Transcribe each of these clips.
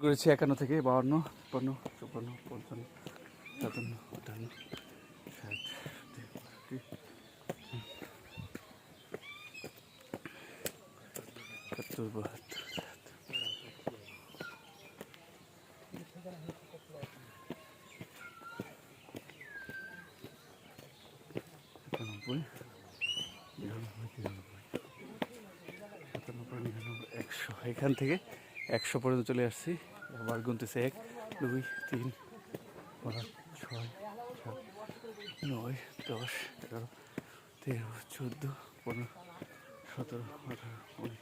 করেছি 51 থেকে 52, 53, 54, 55, 57, 58, 60, 70, 72, 91, 100। এখান থেকে 100 পর্যন্ত চলে আসছি। আবার গুনতেছে 1, 2, 3, 5, 6, 7, 9, 10, 11, 13, 14, 15, 17, 18,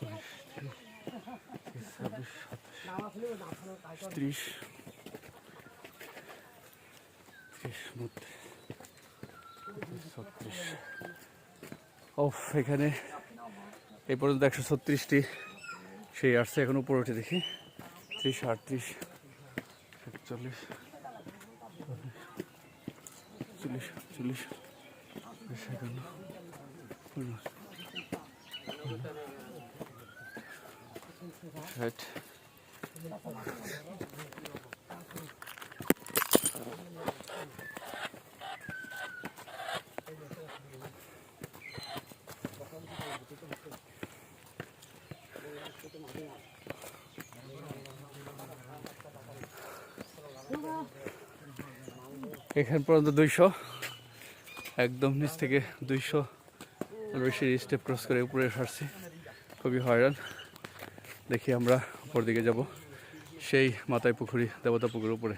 19, 26, 27, 30, 36। ওফ, এখানে এই পর্যন্ত 136টি সেই আসছে। এখন উপরে উঠে দেখি 30, 38, 41, 40, 40, 51, 60। এখান পর্যন্ত 200, একদম নিচ থেকে 200 বেশি স্টেপ ক্রস করে উপরে আসছি। খুবই হয়রান। দেখি আমরা উপর দিকে যাব, সেই মাথায় পুকুরি, দেবতা পুকুরের উপরে।